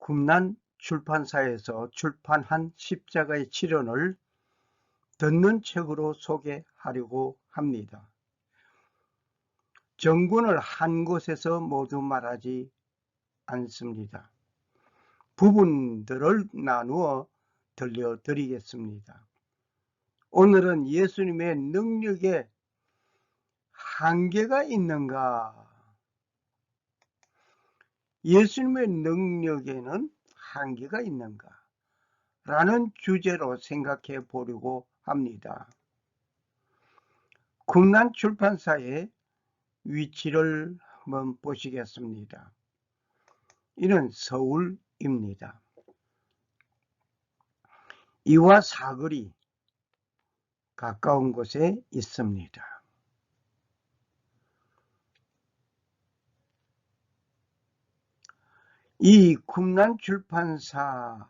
꿈난 출판사에서 출판한 십자가의 치련을 듣는 책으로 소개하려고 합니다. 정군을 한 곳에서 모두 말하지 않습니다. 부분들을 나누어 들려드리겠습니다. 오늘은 예수님의 능력에 한계가 있는가? 예수님의 능력에는 한계가 있는가? 라는 주제로 생각해 보려고 합니다. 꿈난 출판사의 위치를 한번 보시겠습니다. 이는 서울입니다. 이와 사거리 가까운 곳에 있습니다. 이 꿈난 출판사에서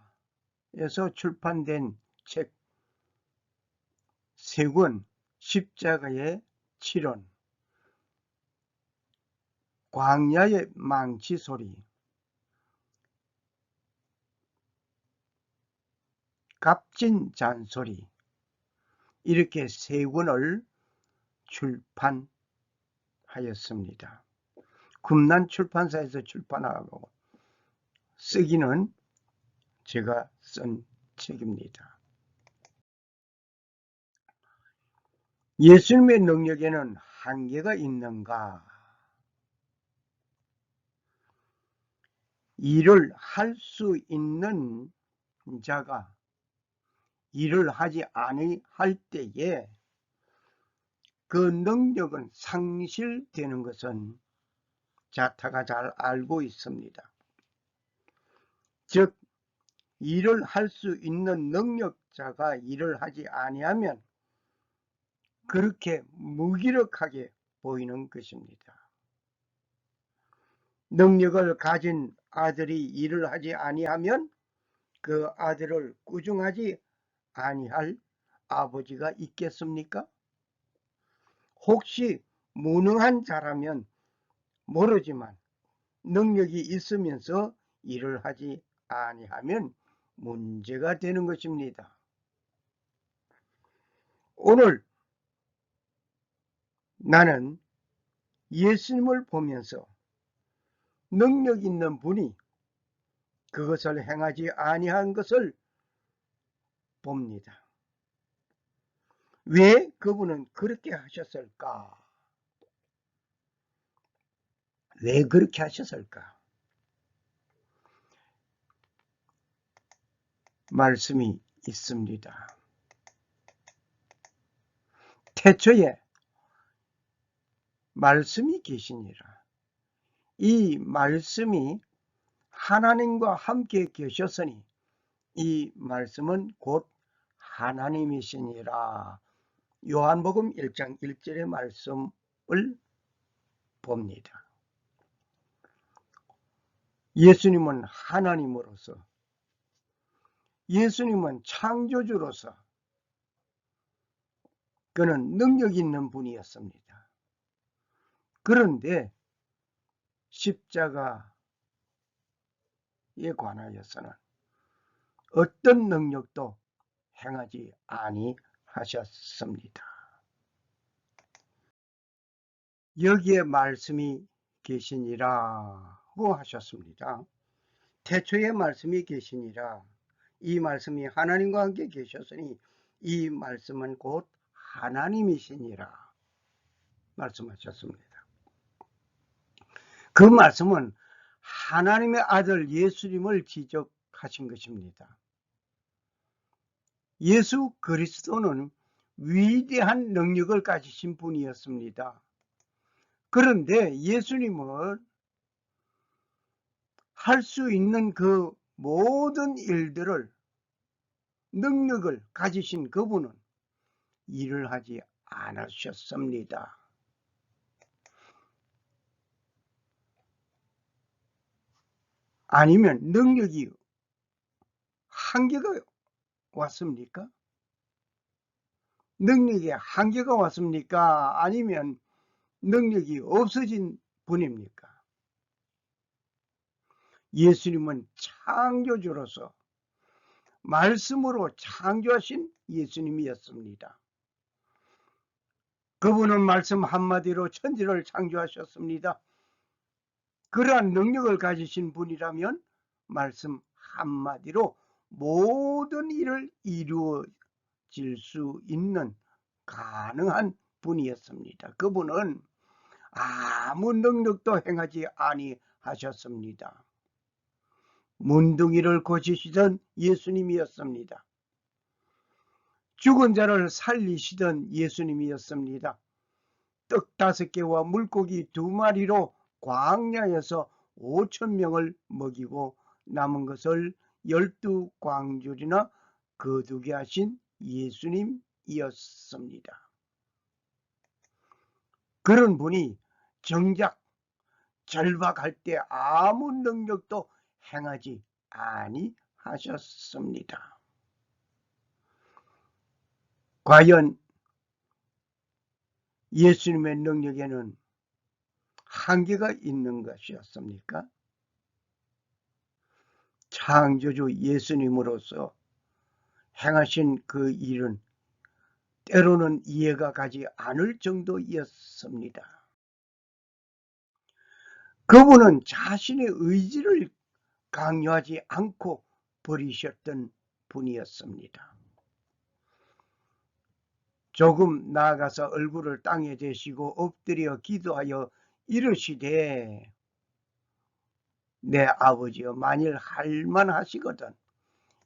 출판된 책 3권, 십자가의 치련, 광야의 망치 소리, 값진 잔소리, 이렇게 3권을 출판하였습니다. 꿈난 출판사에서 출판하고 쓰기는 제가 쓴 책입니다. 예수님의 능력에는 한계가 있는가? 일을 할 수 있는 자가 일을 하지 아니할 때에 그 능력은 상실되는 것은 자타가 잘 알고 있습니다. 즉, 일을 할 수 있는 능력자가 일을 하지 아니하면 그렇게 무기력하게 보이는 것입니다. 능력을 가진 아들이 일을 하지 아니하면 그 아들을 꾸중하지 아니할 아버지가 있겠습니까? 혹시 무능한 자라면 모르지만 능력이 있으면서 일을 하지 아니하면 문제가 되는 것입니다. 오늘 나는 예수님을 보면서 능력 있는 분이 그것을 행하지 아니한 것을 봅니다. 왜 그분은 그렇게 하셨을까? 왜 그렇게 하셨을까? 말씀이 있습니다. 태초에 말씀이 계시니라. 이 말씀이 하나님과 함께 계셨으니 이 말씀은 곧 하나님이시니라. 요한복음 1장 1절의 말씀을 봅니다. 예수님은 하나님으로서, 예수님은 창조주로서 그는 능력 있는 분이었습니다. 그런데 십자가에 관하여서는 어떤 능력도 행하지 아니하셨습니다. 여기에 말씀이 계시니라고 하셨습니다. 태초에 말씀이 계시니라. 이 말씀이 하나님과 함께 계셨으니 이 말씀은 곧 하나님이시니라 말씀하셨습니다. 그 말씀은 하나님의 아들 예수님을 지적하신 것입니다. 예수 그리스도는 위대한 능력을 가지신 분이었습니다. 그런데 예수님은 할 수 있는 그 모든 일들을, 능력을 가지신 그분은 일을 하지 않으셨습니다. 아니면 능력이 한계가 왔습니까? 능력에 한계가 왔습니까? 아니면 능력이 없어진 분입니까? 예수님은 창조주로서 말씀으로 창조하신 예수님이었습니다. 그분은 말씀 한마디로 천지를 창조하셨습니다. 그러한 능력을 가지신 분이라면 말씀 한마디로 모든 일을 이루어질 수 있는 가능한 분이었습니다. 그분은 아무 능력도 행하지 아니하셨습니다. 문둥이를 고치시던 예수님이었습니다. 죽은 자를 살리시던 예수님이었습니다. 떡 5개와 물고기 2마리로 광야에서 5,000명을 먹이고 남은 것을 12광줄이나 거두게 하신 예수님이었습니다. 그런 분이 정작 절박할 때 아무 능력도 행하지 아니하셨습니다. 과연 예수님의 능력에는 한계가 있는 것이었습니까? 창조주 예수님으로서 행하신 그 일은 때로는 이해가 가지 않을 정도였습니다. 그분은 자신의 의지를 강요하지 않고 버리셨던 분이었습니다. 조금 나아가서 얼굴을 땅에 대시고 엎드려 기도하여 이르시되 내 아버지여 만일 할만하시거든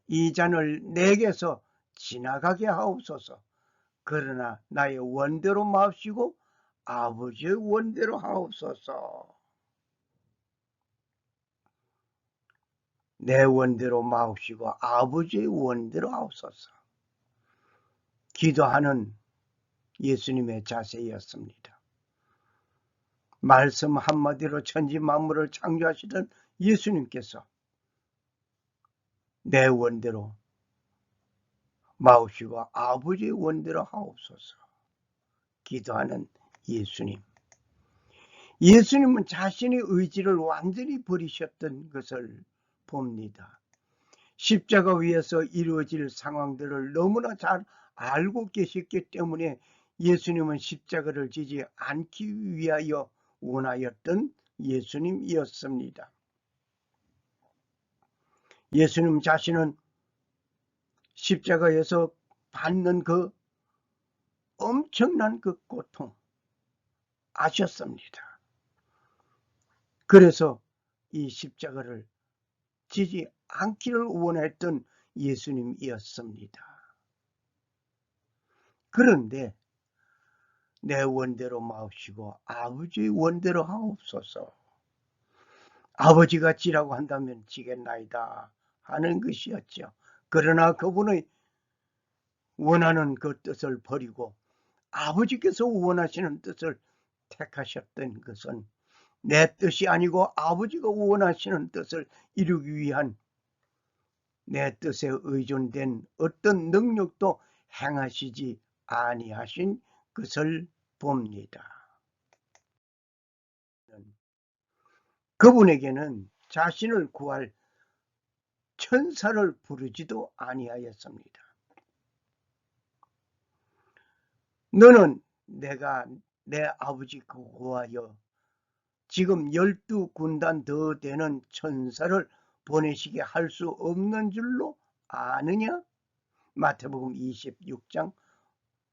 이 잔을 내게서 지나가게 하옵소서. 그러나 나의 원대로 마옵시고 아버지의 원대로 하옵소서. 내 원대로 마옵시고 아버지의 원대로 하옵소서. 기도하는 예수님의 자세였습니다. 말씀 한마디로 천지 만물을 창조하시던 예수님께서 내 원대로 마옵시고 아버지의 원대로 하옵소서. 기도하는 예수님. 예수님은 자신의 의지를 완전히 버리셨던 것을 봅니다. 십자가 위에서 이루어질 상황들을 너무나 잘 알고 계셨기 때문에 예수님은 십자가를 지지 않기 위하여 원하였던 예수님이었습니다. 예수님 자신은 십자가에서 받는 그 엄청난 그 고통 아셨습니다. 그래서 이 십자가를 지지 않기를 원했던 예수님이었습니다. 그런데 내 원대로 마옵시고 아버지의 원대로 하옵소서. 아버지가 지라고 한다면 지겠나이다 하는 것이었죠. 그러나 그분의 원하는 그 뜻을 버리고 아버지께서 원하시는 뜻을 택하셨던 것은 내 뜻이 아니고 아버지가 원하시는 뜻을 이루기 위한 내 뜻에 의존된 어떤 능력도 행하시지 아니하신 것을 봅니다. 그분에게는 자신을 구할 천사를 부르지도 아니하였습니다. 너는 내가 내 아버지 구하여 지금 12군단 더 되는 천사를 보내시게 할 수 없는 줄로 아느냐? 마태복음 26장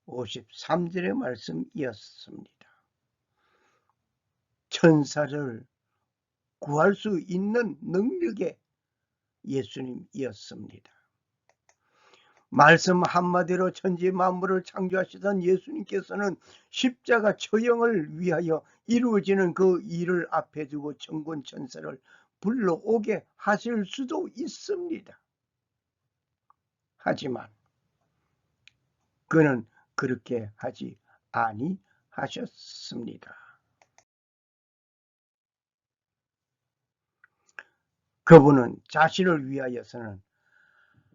53절의 말씀이었습니다. 천사를 구할 수 있는 능력의 예수님이었습니다. 말씀 한마디로 천지 만물을 창조하시던 예수님께서는 십자가 처형을 위하여 이루어지는 그 일을 앞에 두고 천군 천사를 불러오게 하실 수도 있습니다. 하지만 그는 그렇게 하지 아니하셨습니다. 그분은 자신을 위하여서는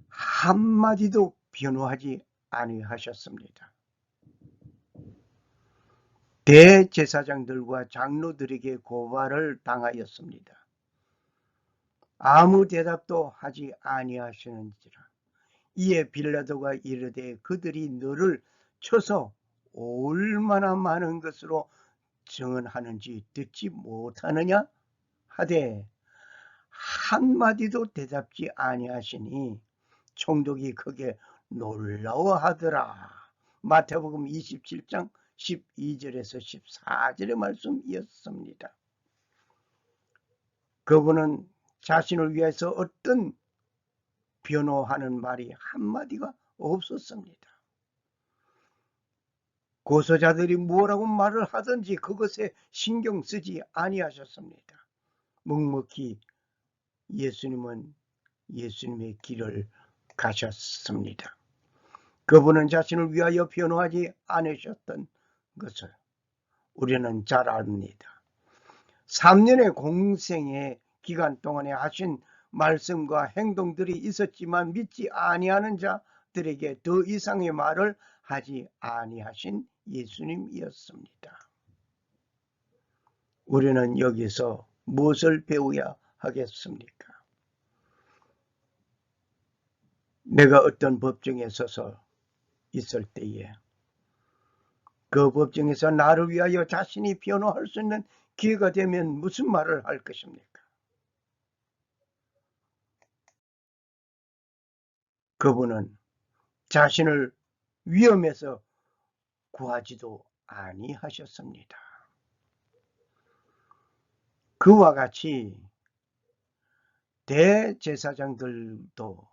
한마디도 변호하지 아니하셨습니다. 대제사장들과 장로들에게 고발을 당하였습니다. 아무 대답도 하지 아니하시는지라. 이에 빌라도가 이르되 그들이 너를 쳐서 얼마나 많은 것으로 증언하는지 듣지 못하느냐 하되 한마디도 대답지 아니하시니 총독이 크게 놀라워하더라. 마태복음 27장 12절에서 14절의 말씀이었습니다. 그분은 자신을 위해서 어떤 변호하는 말이 한마디가 없었습니다. 고소자들이 뭐라고 말을 하든지 그것에 신경 쓰지 아니하셨습니다. 묵묵히 예수님은 예수님의 길을 가셨습니다. 그분은 자신을 위하여 변호하지 않으셨던 것을 우리는 잘 압니다. 3년의 공생의 기간 동안에 하신 말씀과 행동들이 있었지만 믿지 아니하는 자들에게 더 이상의 말을 하지 아니하신 예수님이었습니다. 우리는 여기서 무엇을 배워야 하겠습니까? 내가 어떤 법정에 서서 있을 때에 그 법정에서 나를 위하여 자신이 변호할 수 있는 기회가 되면 무슨 말을 할 것입니까? 그분은 자신을 위험에서 구하지도 아니하셨습니다. 그와 같이 대제사장들도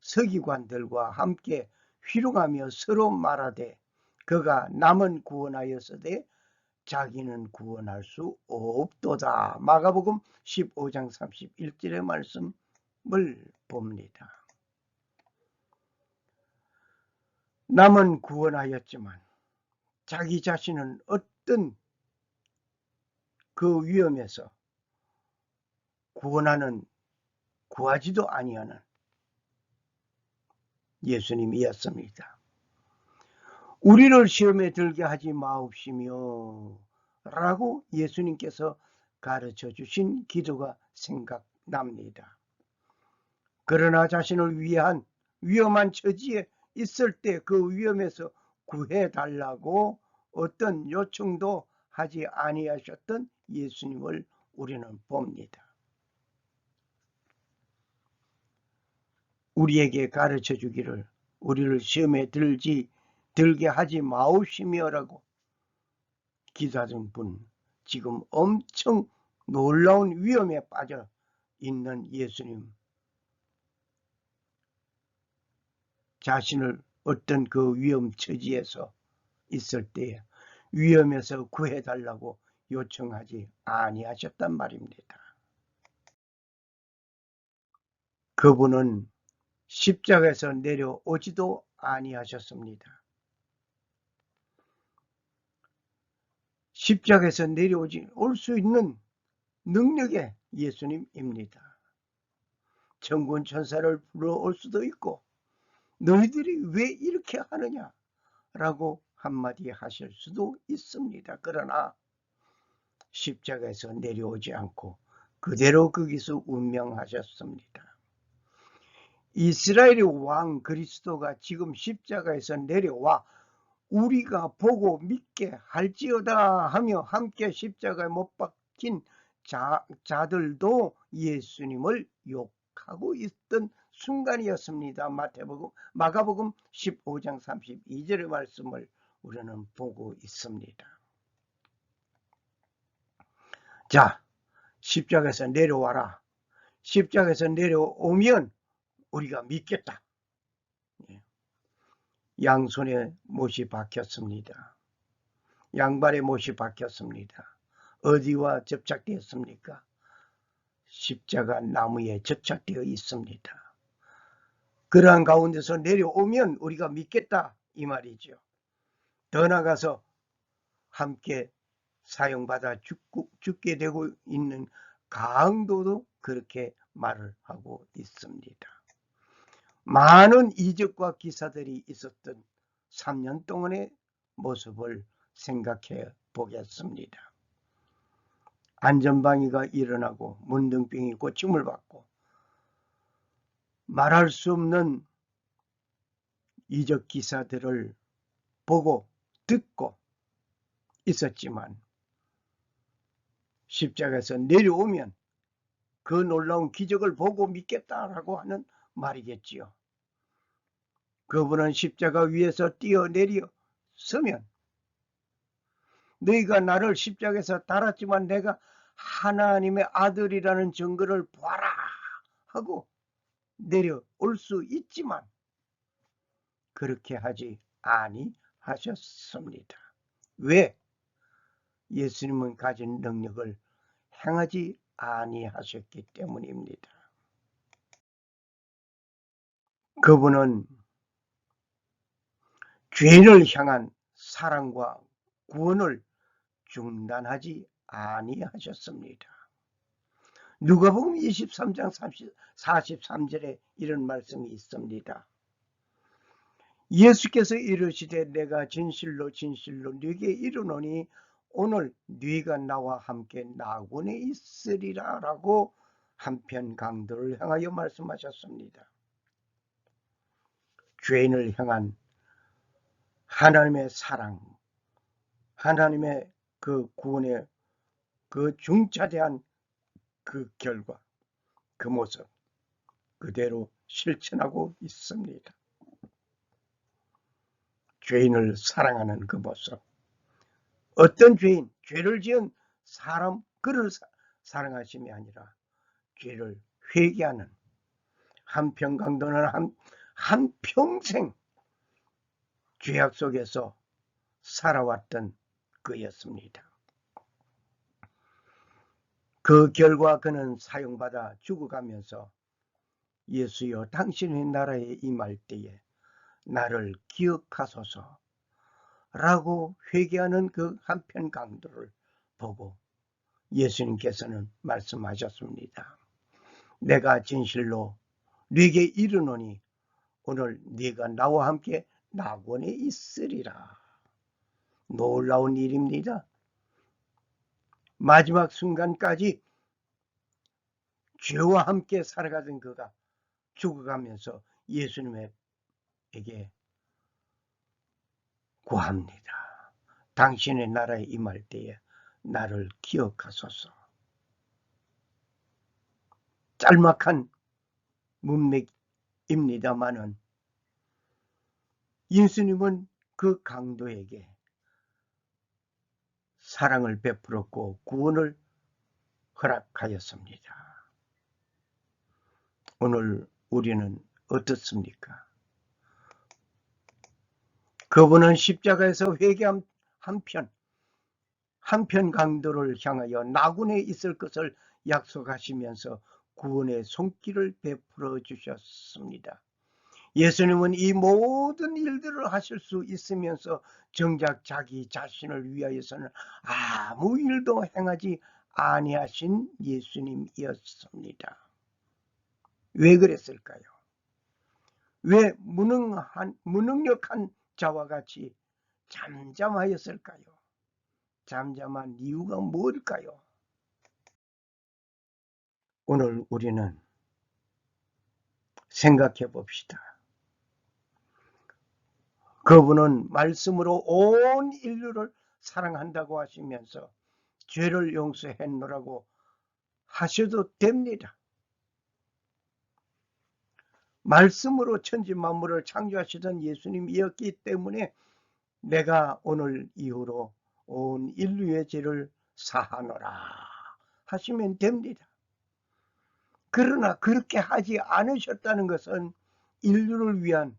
서기관들과 함께 희롱하며 서로 말하되 그가 남은 구원하였으되 자기는 구원할 수 없도다. 마가복음 15장 31절의 말씀을 봅니다. 남은 구원하였지만 자기 자신은 어떤 그 위험에서 구하지도 아니하는 예수님이었습니다. 우리를 시험에 들게 하지 마옵시며 라고 예수님께서 가르쳐 주신 기도가 생각납니다. 그러나 자신을 위한 위험한 처지에 있을 때 그 위험에서 구해달라고 어떤 요청도 하지 아니하셨던 예수님을 우리는 봅니다. 우리에게 가르쳐 주기를 우리를 시험에 들게 하지 마옵시며라고 기도하신 분, 지금 엄청 놀라운 위험에 빠져 있는 예수님, 자신을 어떤 그 위험 처지에서 있을 때 위험에서 구해달라고 요청하지 아니하셨단 말입니다. 그분은 십자가에서 내려오지도 아니하셨습니다. 십자가에서 올 수 있는 능력의 예수님입니다. 천군 천사를 불러올 수도 있고 너희들이 왜 이렇게 하느냐 라고 한마디 하실 수도 있습니다. 그러나 십자가에서 내려오지 않고 그대로 거기서 운명하셨습니다. 이스라엘의 왕 그리스도가 지금 십자가에서 내려와 우리가 보고 믿게 할지어다 하며 함께 십자가에 못 박힌 자들도 예수님을 욕하고 있던 순간이었습니다. 마가복음 15장 32절의 말씀을 우리는 보고 있습니다. 자, 십자가에서 내려와라. 십자가에서 내려오면 우리가 믿겠다. 양손에 못이 박혔습니다. 양발에 못이 박혔습니다. 어디와 접착되었습니까? 십자가 나무에 접착되어 있습니다. 그러한 가운데서 내려오면 우리가 믿겠다 이 말이죠. 더 나아가서 함께 사용받아 죽게 되고 있는 강도도 그렇게 말을 하고 있습니다. 많은 이적과 기사들이 있었던 3년 동안의 모습을 생각해 보겠습니다. 안전방위가 일어나고 문둥병이 고침을 받고 말할 수 없는 이적 기사들을 보고 듣고 있었지만 십자가에서 내려오면 그 놀라운 기적을 보고 믿겠다라고 하는 말이겠지요. 그분은 십자가 위에서 뛰어내려 서면 너희가 나를 십자가에서 달았지만 내가 하나님의 아들이라는 증거를 보아라 하고 내려올 수 있지만 그렇게 하지 아니하셨습니다. 왜? 예수님은 가진 능력을 행하지 아니하셨기 때문입니다. 그분은 죄인을 향한 사랑과 구원을 중단하지 아니하셨습니다. 누가복음 23장 43절에 이런 말씀이 있습니다. 예수께서 이르시되 내가 진실로 진실로 네게 이르노니 오늘 네가 나와 함께 낙원에 있으리라 라고 한편 강도를 향하여 말씀하셨습니다. 죄인을 향한 하나님의 사랑, 하나님의 그 구원의 그 중차대한 그 결과, 그 모습 그대로 실천하고 있습니다. 죄인을 사랑하는 그 모습. 어떤 죄인, 죄를 지은 사람, 그를 사랑하심이 아니라 죄를 회개하는 한편 강도는 한평생 죄악 속에서 살아왔던 그였습니다. 그 결과 그는 사형받아 죽어가면서 예수여 당신의 나라에 임할 때에 나를 기억하소서 라고 회개하는 그 한편 강도를 보고 예수님께서는 말씀하셨습니다. 내가 진실로 네게 이르노니 오늘 네가 나와 함께 낙원에 있으리라. 놀라운 일입니다. 마지막 순간까지 죄와 함께 살아가던 그가 죽어가면서 예수님에게 구합니다. 당신의 나라에 임할 때에 나를 기억하소서. 짤막한 문맥입니다마는 예수님은 그 강도에게 사랑을 베풀었고 구원을 허락하였습니다. 오늘 우리는 어떻습니까? 그분은 십자가에서 회개한 한편 강도를 향하여 낙원에 있을 것을 약속하시면서 구원의 손길을 베풀어 주셨습니다. 예수님은 이 모든 일들을 하실 수 있으면서 정작 자기 자신을 위하여서는 아무 일도 행하지 아니하신 예수님이었습니다. 왜 그랬을까요? 왜 무능력한 자와 같이 잠잠하였을까요? 잠잠한 이유가 뭘까요? 오늘 우리는 생각해 봅시다. 그분은 말씀으로 온 인류를 사랑한다고 하시면서 죄를 용서했노라고 하셔도 됩니다. 말씀으로 천지 만물을 창조하시던 예수님이었기 때문에 내가 오늘 이후로 온 인류의 죄를 사하노라 하시면 됩니다. 그러나 그렇게 하지 않으셨다는 것은 인류를 위한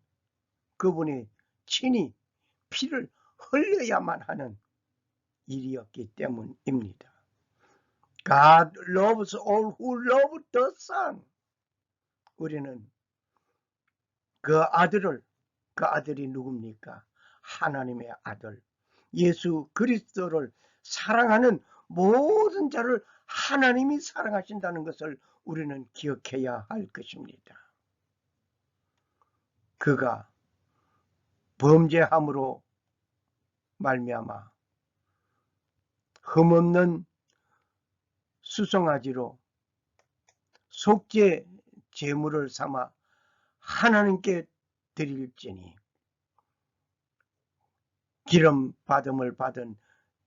그분의 친히 피를 흘려야만 하는 일이었기 때문입니다. God loves all who love the Son. 우리는 그 아들이 누굽니까? 하나님의 아들 예수 그리스도를 사랑하는 모든 자를 하나님이 사랑하신다는 것을 우리는 기억해야 할 것입니다. 그가 범죄함으로 말미암아 흠없는 수송아지로 속죄 제물을 삼아 하나님께 드릴지니 기름 받음을 받은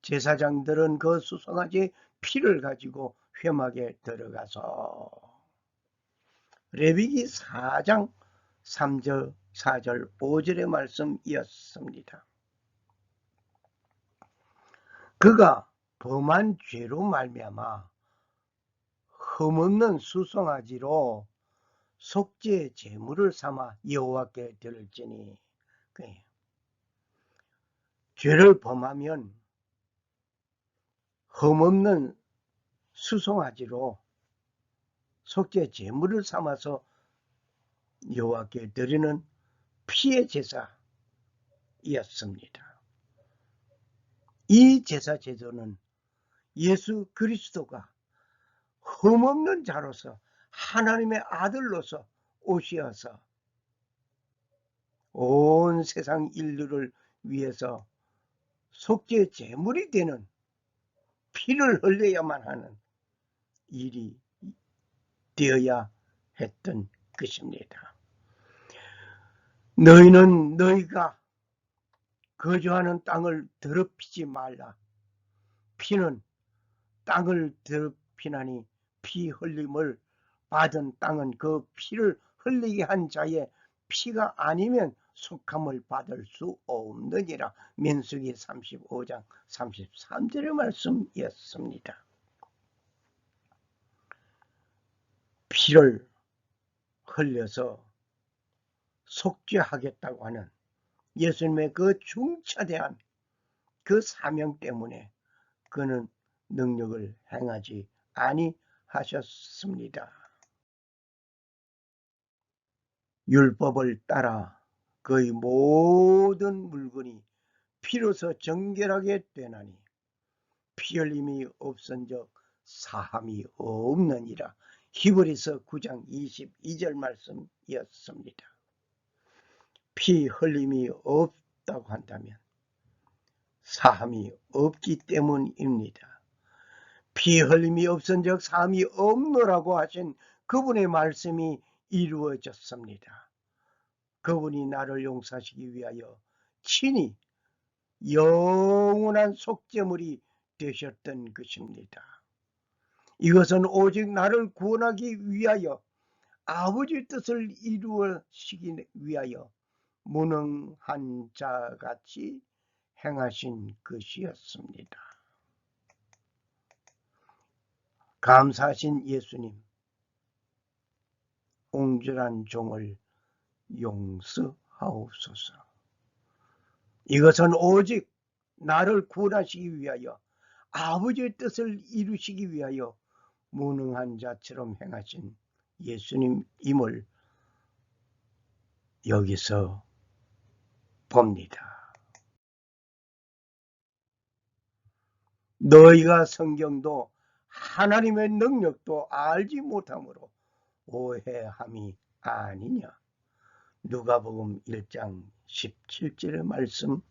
제사장들은 그 수송아지 피를 가지고 회막에 들어가서 레위기 4장 3절 4절 5절의 말씀이었습니다. 그가 범한 죄로 말미암아 흠없는 수송아지로 속죄 제물을 삼아 여호와께 드릴지니, 죄를 범하면 흠없는 수송아지로 속죄 제물을 삼아서 여호와께 드리는 피의 제사였습니다. 이 제사 제도는 예수 그리스도가 흠없는 자로서 하나님의 아들로서 오시어서 온 세상 인류를 위해서 속죄 제물이 되는 피를 흘려야만 하는 일이 되어야 했던 것입니다. 너희는 너희가 거주하는 땅을 더럽히지 말라. 피는 땅을 더럽히나니 피 흘림을 받은 땅은 그 피를 흘리게 한 자의 피가 아니면 속함을 받을 수 없느니라. 민수기 35장 33절의 말씀이었습니다. 피를 흘려서 속죄하겠다고 하는 예수님의 그 중차대한 그 사명 때문에 그는 능력을 행하지 아니하셨습니다. 율법을 따라 그의 모든 물건이 피로서 정결하게 되나니 피 흘림이 없은즉 사함이 없느니라. 히브리서 9장 22절 말씀이었습니다. 피 흘림이 없다고 한다면 사함이 없기 때문입니다. 피 흘림이 없은즉 사함이 없노라고 하신 그분의 말씀이 이루어졌습니다. 그분이 나를 용서하시기 위하여 친히 영원한 속죄물이 되셨던 것입니다. 이것은 오직 나를 구원하기 위하여 아버지 뜻을 이루시기 위하여 무능한 자같이 행하신 것이었습니다. 감사하신 예수님, 옹졸한 종을 용서하옵소서. 이것은 오직 나를 구원하시기 위하여 아버지의 뜻을 이루시기 위하여 무능한 자처럼 행하신 예수님임을 여기서 봅니다. 너희가 성경도 하나님의 능력도 알지 못함으로 오해함이 아니냐. 누가복음 1장 17절의 말씀입니다.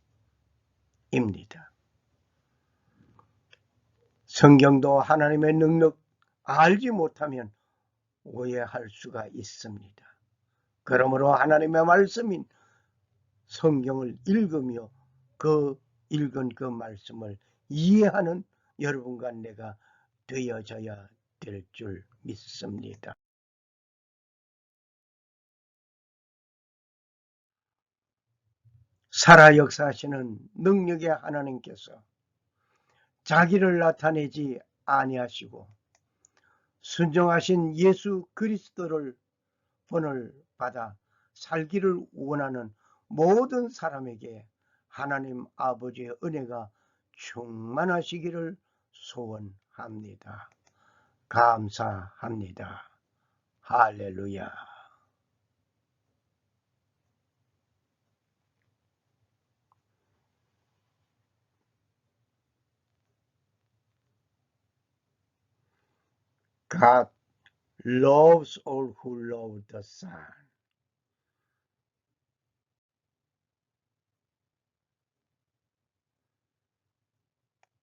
성경도 하나님의 능력 알지 못하면 오해할 수가 있습니다. 그러므로 하나님의 말씀인 성경을 읽으며 그 읽은 그 말씀을 이해하는 여러분과 내가 되어져야 될 줄 믿습니다. 살아 역사하시는 능력의 하나님께서 자기를 나타내지 아니하시고 순종하신 예수 그리스도를 본을 받아 살기를 원하는 모든 사람에게 하나님 아버지의 은혜가 충만하시기를 소원합니다. 감사합니다. 할렐루야. God loves all who love the Son.